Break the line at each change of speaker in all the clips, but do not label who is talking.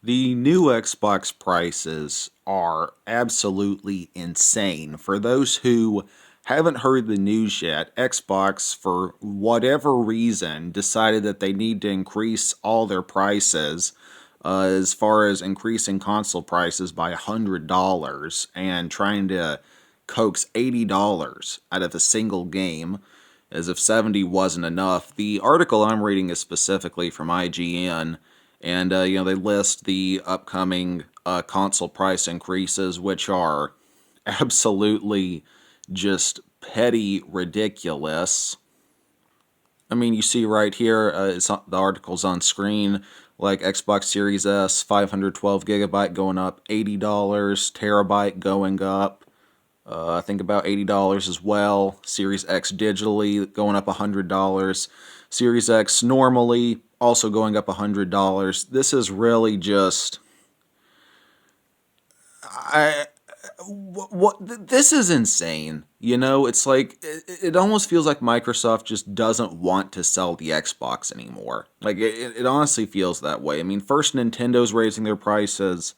The new Xbox prices are absolutely insane. For those who haven't heard the news yet, Xbox, for whatever reason, decided that they need to increase all their prices as far as increasing console prices by $100 and trying to coax $80 out of a single game as if 70 wasn't enough. The article I'm reading is specifically from IGN, and they list the upcoming console price increases, which are absolutely just petty ridiculous. I mean, you see right here, the article's on screen, like Xbox Series S, 512 gigabyte going up $80, terabyte going up, I think about $80 as well. Series X digitally going up $100. Series X normally also going up $100. This is really just I this is insane. It's like it almost feels like Microsoft just doesn't want to sell the Xbox anymore. Like it honestly feels that way. I mean, first Nintendo's raising their prices,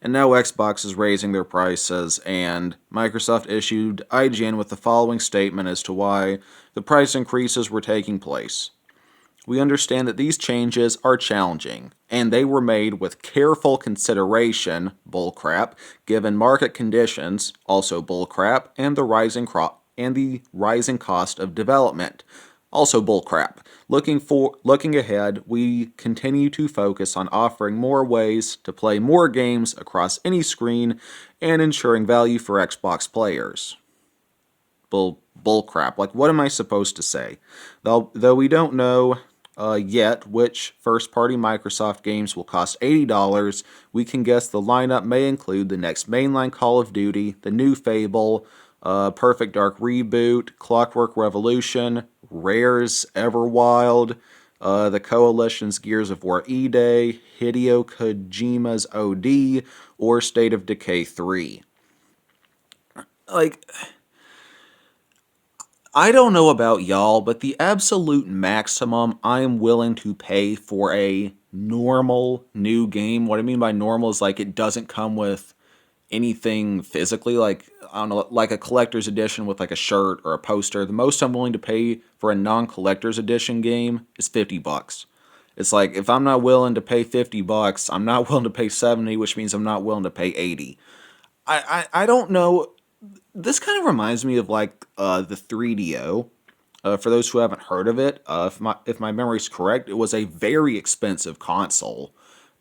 and now Xbox is raising their prices, and Microsoft issued IGN with the following statement as to why the price increases were taking place. We understand that these changes are challenging, and they were made with careful consideration, bullcrap, given market conditions, also bullcrap, and the rising cost of development, also bullcrap. Looking ahead, we continue to focus on offering more ways to play more games across any screen and ensuring value for Xbox players. Bullcrap. Like, what am I supposed to say? Though we don't know yet which first-party Microsoft games will cost $80, we can guess the lineup may include the next mainline Call of Duty, the new Fable, Perfect Dark Reboot, Clockwork Revolution, Rare's Everwild, the Coalition's Gears of War E-Day, Hideo Kojima's OD, or State of Decay 3. Like, I don't know about y'all, but the absolute maximum I am willing to pay for a normal new game, what I mean by normal is like it doesn't come with anything physically, like, I don't know, like a collector's edition with like a shirt or a poster. The most I'm willing to pay for a non-collector's edition game is $50. It's like, if I'm not willing to pay $50, I'm not willing to pay 70, which means I'm not willing to pay 80. I don't know. This kind of reminds me of like the 3DO. For those who haven't heard of it, if my memory's correct, it was a very expensive console,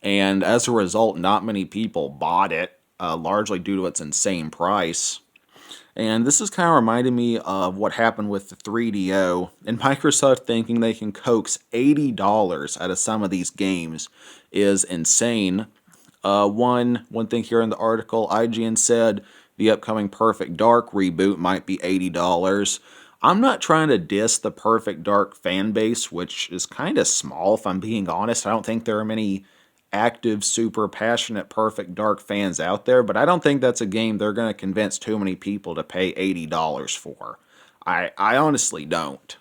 and as a result, not many people bought it, largely due to its insane price. And this is kind of reminding me of what happened with the 3DO, and Microsoft thinking they can coax $80 out of some of these games is insane. One thing here in the article, IGN said the upcoming Perfect Dark reboot might be $80. I'm not trying to diss the Perfect Dark fan base, which is kind of small, if I'm being honest. I don't think there are many active, super passionate Perfect Dark fans out there, but I don't think that's a game they're going to convince too many people to pay $80 for. I honestly don't.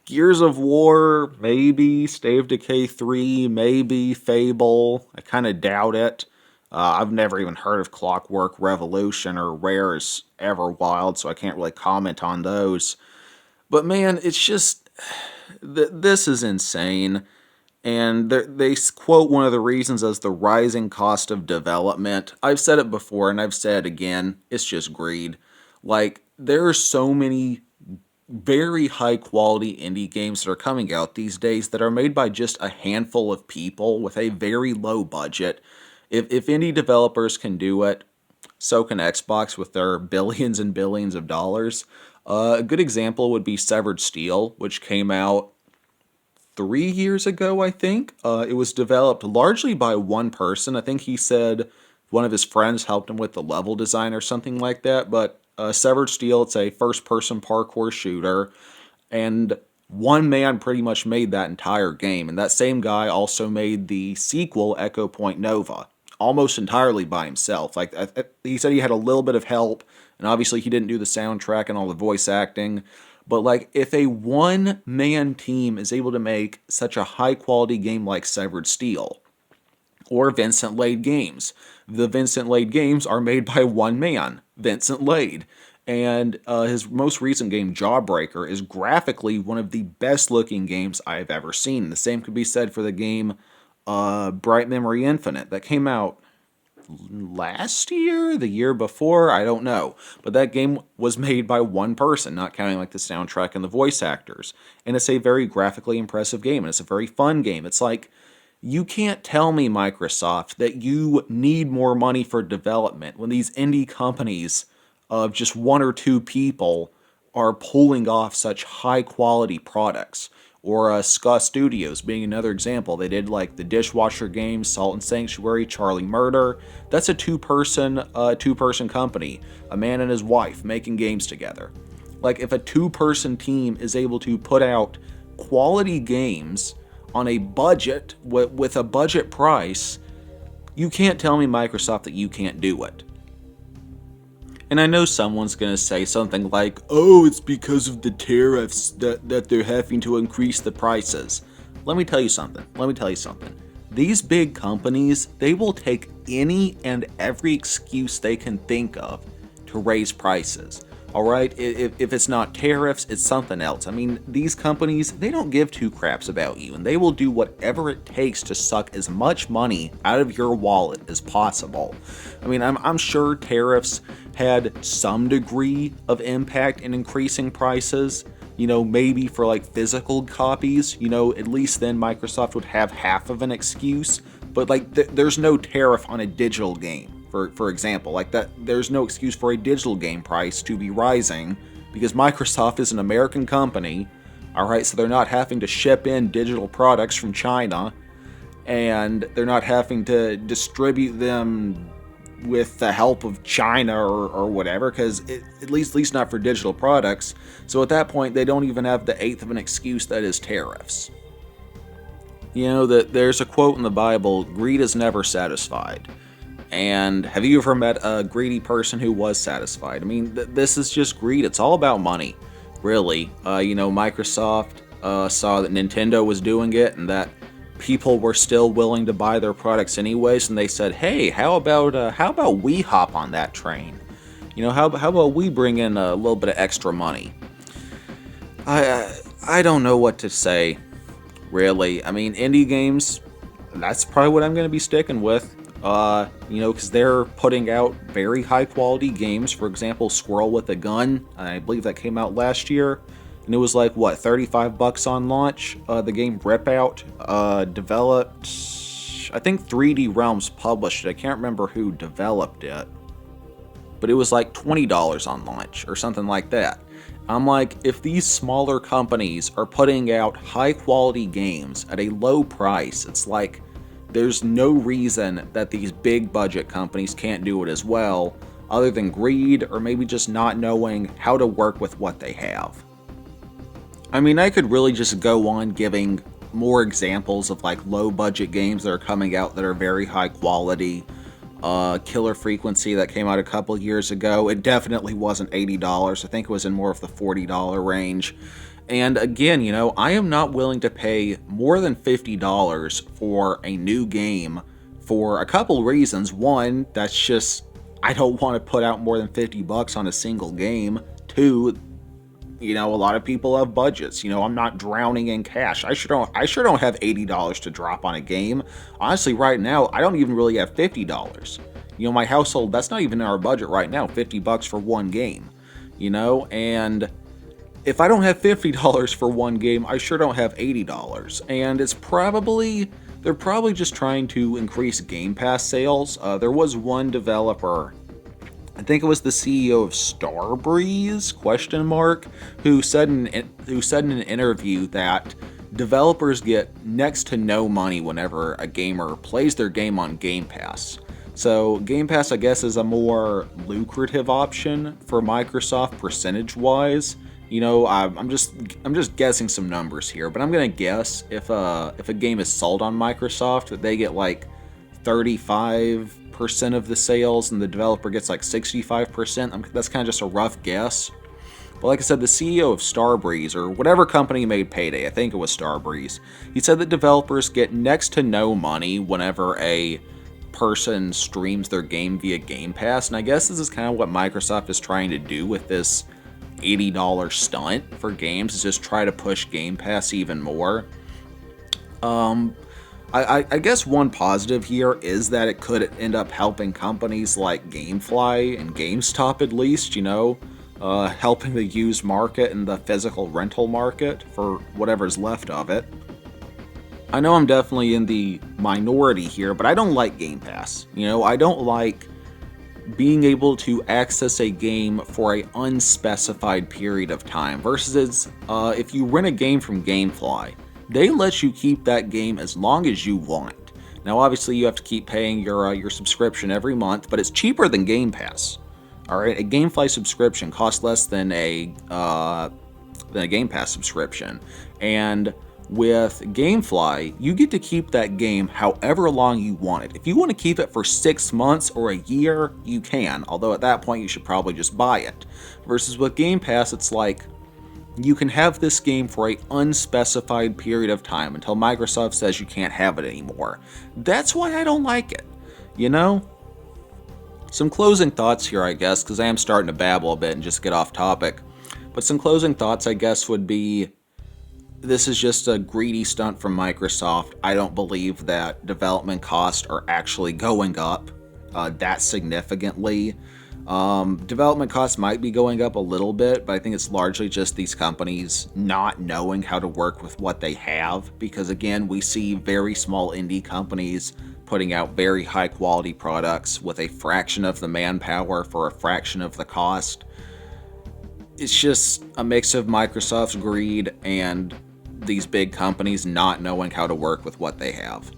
Gears of War, maybe. State of Decay 3, maybe. Fable, I kind of doubt it. I've never even heard of Clockwork Revolution or Rare's Everwild, so I can't really comment on those. But man, it's just, this is insane. And they quote one of the reasons as the rising cost of development. I've said it before and I've said it again, it's just greed. Like, there are so many very high quality indie games that are coming out these days that are made by just a handful of people with a very low budget. If indie developers can do it, so can Xbox with their billions and billions of dollars. A good example would be Severed Steel, which came out 3 years ago, I think. It was developed largely by one person. I think he said one of his friends helped him with the level design or something like that. But Severed Steel, it's a first-person parkour shooter, and one man pretty much made that entire game. And that same guy also made the sequel, Echo Point Nova, almost entirely by himself. Like, he said he had a little bit of help, and obviously he didn't do the soundtrack and all the voice acting. But like, if a one-man team is able to make such a high-quality game like Severed Steel, or Vincent Lade games. The Vincent Lade games are made by one man, Vincent Lade. And his most recent game, Jawbreaker, is graphically one of the best looking games I've ever seen. The same could be said for the game Bright Memory Infinite that came out last year, the year before, I don't know. But that game was made by one person, not counting like the soundtrack and the voice actors. And it's a very graphically impressive game, and it's a very fun game. It's like, you can't tell me, Microsoft, that you need more money for development when these indie companies of just one or two people are pulling off such high quality products. Or Ska Studios being another example. They did like the Dishwasher games, Salt and Sanctuary, Charlie Murder. That's a two-person company, a man and his wife making games together. Like if a two-person team is able to put out quality games on a budget with a budget price, you can't tell me, Microsoft, that you can't do it. And I know someone's going to say something like, oh, it's because of the tariffs that they're having to increase the prices. Let me tell you something. These big companies, they will take any and every excuse they can think of to raise prices. Alright, if it's not tariffs, it's something else. I mean, these companies, they don't give two craps about you, and they will do whatever it takes to suck as much money out of your wallet as possible. I mean, I'm sure tariffs had some degree of impact in increasing prices, maybe for like physical copies, at least then Microsoft would have half of an excuse, but like there's no tariff on a digital game. For example, like that, there's no excuse for a digital game price to be rising because Microsoft is an American company, alright, so they're not having to ship in digital products from China, and they're not having to distribute them with the help of China or whatever, because at least not for digital products. So at that point, they don't even have the eighth of an excuse that is tariffs. There's a quote in the Bible, greed is never satisfied. And have you ever met a greedy person who was satisfied? I mean, this is just greed. It's all about money, really. Microsoft saw that Nintendo was doing it and that people were still willing to buy their products anyways, and they said, hey, how about we hop on that train? How about we bring in a little bit of extra money? I don't know what to say, really. I mean, indie games, that's probably what I'm going to be sticking with. Because they're putting out very high quality games. For example, Squirrel With A Gun, I believe that came out last year, and it was like, what, $35 on launch? The game Rip Out, developed, I think 3D Realms published it. I can't remember who developed it, but it was like $20 on launch or something like that. I'm like, if these smaller companies are putting out high quality games at a low price, it's like, there's no reason that these big budget companies can't do it as well, other than greed or maybe just not knowing how to work with what they have. I mean, I could really just go on giving more examples of like low budget games that are coming out that are very high quality. Killer Frequency that came out a couple years ago, it definitely wasn't $80. I think it was in more of the $40 range. And again, I am not willing to pay more than $50 for a new game for a couple reasons. One, that's just, I don't want to put out more than $50 on a single game. Two, a lot of people have budgets. I'm not drowning in cash. I sure don't have $80 to drop on a game. Honestly, right now, I don't even really have $50. My household, that's not even in our budget right now, $50 for one game. And if I don't have $50 for one game, I sure don't have $80. And they're probably just trying to increase Game Pass sales. There was one developer, I think it was the CEO of Starbreeze, ? Who said in an interview that developers get next to no money whenever a gamer plays their game on Game Pass. So Game Pass, I guess, is a more lucrative option for Microsoft percentage-wise. I'm just guessing some numbers here, but I'm gonna guess if a game is sold on Microsoft, that they get like 35% of the sales, and the developer gets like 65%. That's kind of just a rough guess. But like I said, the CEO of Starbreeze, or whatever company made Payday, I think it was Starbreeze, he said that developers get next to no money whenever a person streams their game via Game Pass, and I guess this is kind of what Microsoft is trying to do with this $80 stunt for games, is just try to push Game Pass even more. I guess one positive here is that it could end up helping companies like GameFly and GameStop, at least, helping the used market and the physical rental market for whatever's left of it. I know I'm definitely in the minority here, but I don't like Game Pass. I don't like being able to access a game for an unspecified period of time versus if you rent a game from GameFly, they let you keep that game as long as you want. Now, obviously, you have to keep paying your subscription every month, but it's cheaper than Game Pass. All right, a GameFly subscription costs less than a Game Pass subscription, and with GameFly, you get to keep that game however long you want it. If you want to keep it for 6 months or a year, you can, although at that point you should probably just buy it. Versus with Game Pass, it's like, you can have this game for an unspecified period of time until Microsoft says you can't have it anymore. That's why I don't like it, Some closing thoughts here, I guess, because I am starting to babble a bit and just get off topic. But some closing thoughts, I guess, would be, this is just a greedy stunt from Microsoft. I don't believe that development costs are actually going up that significantly. Development costs might be going up a little bit, but I think it's largely just these companies not knowing how to work with what they have, because again, we see very small indie companies putting out very high quality products with a fraction of the manpower for a fraction of the cost. It's just a mix of Microsoft's greed and these big companies not knowing how to work with what they have.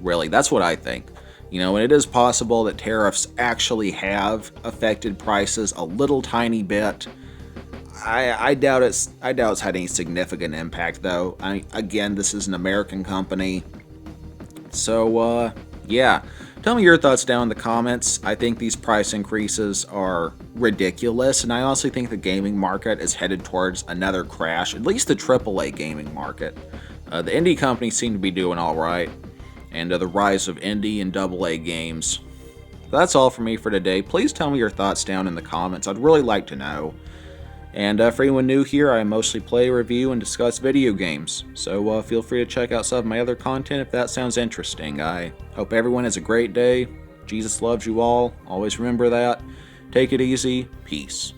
Really, that's what I think. And it is possible that tariffs actually have affected prices a little tiny bit. I doubt it's had any significant impact, though. Again, this is an American company. So, yeah. Tell me your thoughts down in the comments. I think these price increases are ridiculous, and I honestly think the gaming market is headed towards another crash, at least the AAA gaming market. The indie companies seem to be doing all right, and the rise of indie and AA games. That's all for me for today. Please tell me your thoughts down in the comments. I'd really like to know. And for anyone new here, I mostly play, review, and discuss video games. So feel free to check out some of my other content if that sounds interesting. I hope everyone has a great day. Jesus loves you all. Always remember that. Take it easy. Peace.